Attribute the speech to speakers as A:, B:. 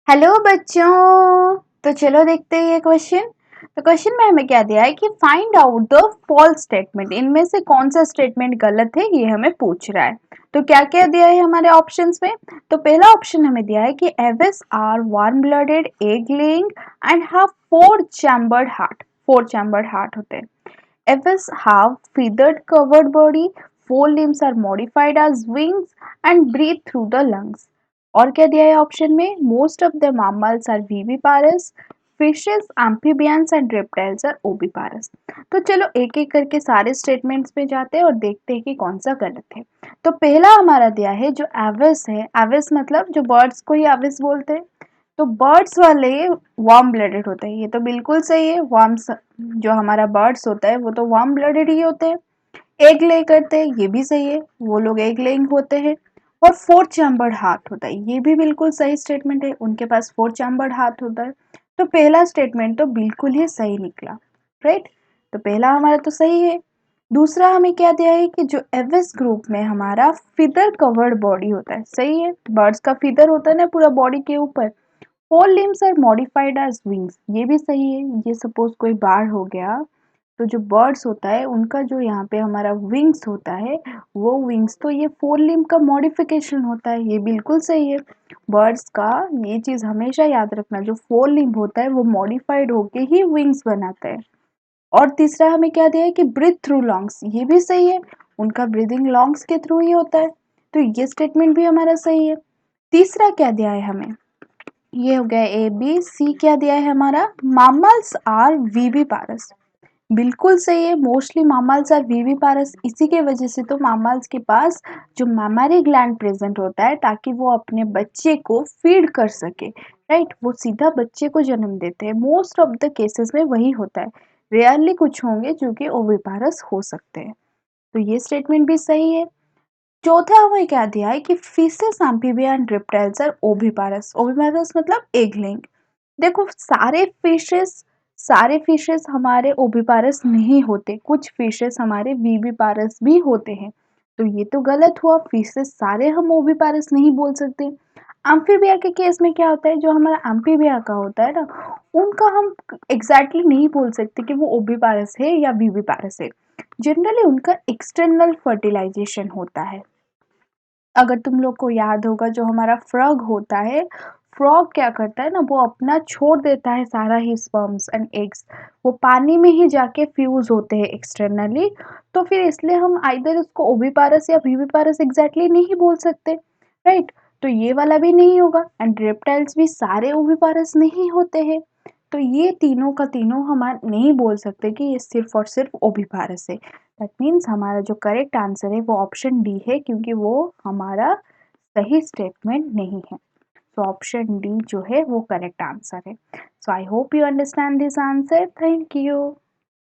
A: Hello बच्चों। तो चलो देखते हैं ये क्वेश्चन। तो क्वेश्चन में हमें क्या दिया है कि find out the false statement. इनमें से कौन सा स्टेटमेंट गलत है ये हमें पूछ रहा है। तो क्या क्या दिया है हमारे ऑप्शंस में। तो पहला ऑप्शन हमें दिया है कि Aves are warm blooded egg laying and have four chambered heart. Four chambered heart होते हैं। Aves have feathered covered body, four limbs are modified as wings and breathe through the lungs। और क्या दिया है ऑप्शन में, most of the mammals are viviparous, fishes amphibians and reptiles are oviparous. तो चलो एक एक करके सारे स्टेटमेंट्स में जाते हैं और देखते हैं कि कौन सा गलत है। तो पहला हमारा दिया है जो एविस है, एविस मतलब जो बर्ड्स को ही एविस बोलते हैं। तो बर्ड्स वाले वार्म ब्लडेड होते हैं, ये तो बिल्कुल सही है। वार्म्स जो हमारा बर्ड्स होता है वो तो वार्म ब्लडेड ही होते हैं। एग ले करते हैं, ये भी सही है, वो लोग एग लेइंग होते हैं। और फोर चैम्बर्ड हार्ट होता है, ये भी बिल्कुल सही स्टेटमेंट है, उनके पास फोर चैम्बर्ड हार्ट होता है। तो पहला स्टेटमेंट तो बिल्कुल ही सही निकला, राइट। तो पहला हमारा तो सही है। दूसरा हमें क्या दिया है कि जो एविस ग्रुप में हमारा फिदर कवर्ड बॉडी होता है, सही है, बर्ड्स का फिदर होता है ना पूरा बॉडी के ऊपर। Four limbs are modified as wings, ये भी सही है। ये सपोज कोई बाढ़ हो गया तो जो बर्ड्स होता है उनका जो यहाँ पे हमारा विंग्स होता है, वो विंग्स तो ये फोर लिम्ब का मॉडिफिकेशन होता है, ये बिल्कुल सही है। बर्ड्स का ये चीज हमेशा याद रखना, जो फोर लिम्ब होता है वो मॉडिफाइड होके ही विंग्स बनाता है। और तीसरा हमें क्या दिया है कि ब्रीथ थ्रू लॉन्ग्स, ये भी सही है, उनका ब्रीदिंग लॉन्ग्स के थ्रू ही होता है। तो ये स्टेटमेंट भी हमारा सही है। तीसरा क्या दिया है हमें, ये हो गया ए बी। सी क्या दिया है हमारा, मामल्स आर वीवीपारस, बिल्कुल सही है। मोस्टली मामल्स आर वीवीपारस, इसी के वजह से तो मामल्स के पास जो मैमरी ग्लैंड प्रेजेंट होता है ताकि वो अपने बच्चे को फीड कर सके, राइट। वो सीधा बच्चे को जन्म देते हैं, मोस्ट ऑफ द केसेस में वही होता है। रेयरली कुछ होंगे जो कि ओविपारस हो सकते हैं। तो ये स्टेटमेंट भी सही है। चौथा हमें क्या दिया है कि fishes amphibia and reptiles are oviparous. Oviparous मतलब एग लेइंग। देखो सारे फिशेस हमारे ओविपारस नहीं होते, कुछ फिशेस हमारे वीविपारस भी होते हैं। तो ये तो गलत हुआ, फिशेस सारे हम ओविपारस नहीं बोल सकते। एम्फीबिया के केस में क्या होता है, जो हमारा एम्फीबिया का होता है ना, उनका हम एग्जैक्टली नहीं बोल सकते कि वो ओविपारस है या वीविपारस है। जनरली उनका एक्सटर्नल फर्टिलाइजेशन होता है। अगर तुम लोग को याद होगा, जो हमारा फ्रॉग होता है, फ्रॉग क्या करता है ना, वो अपना छोड़ देता है सारा ही स्पर्म्स एंड एग्स, वो पानी में ही जाके फ्यूज होते हैं एक्सटर्नली। तो फिर इसलिए हम आइदर उसको ओविपारस या वीविपारस एग्जैक्टली नहीं बोल सकते, राइट। तो ये वाला भी नहीं होगा, एंड रेप्टाइल्स भी सारे ओविपारस नहीं होते हैं। तो ये तीनों का तीनों हम नहीं बोल सकते कि ये सिर्फ और सिर्फ ओविपारस है। दैट मीन्स हमारा जो करेक्ट आंसर है वो ऑप्शन डी है, क्योंकि वो हमारा सही स्टेटमेंट नहीं है। तो ऑप्शन डी जो है वो करेक्ट आंसर है। So I hope you understand this answer. Thank you.